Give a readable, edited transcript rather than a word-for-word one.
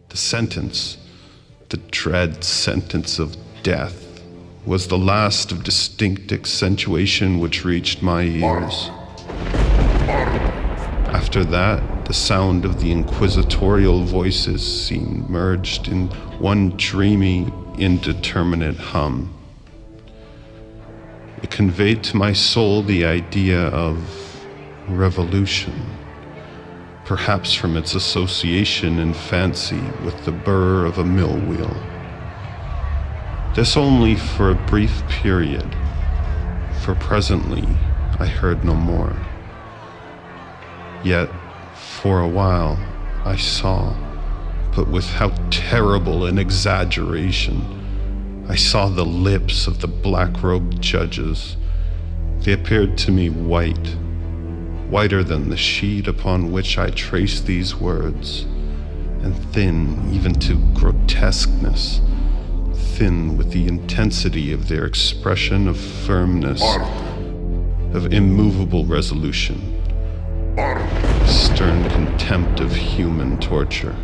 The sentence, the dread sentence of death, was the last of distinct accentuation which reached my ears. After that, the sound of the inquisitorial voices seemed merged in one dreamy, indeterminate hum. It conveyed to my soul the idea of revolution, perhaps from its association in fancy with the burr of a mill wheel. This only for a brief period, for presently I heard no more. Yet, for a while, I saw, but with how terrible an exaggeration. I saw the lips of the black-robed judges. They appeared to me white, whiter than the sheet upon which I traced these words, and thin even to grotesqueness, thin with the intensity of their expression of firmness, of immovable resolution, stern contempt of human torture.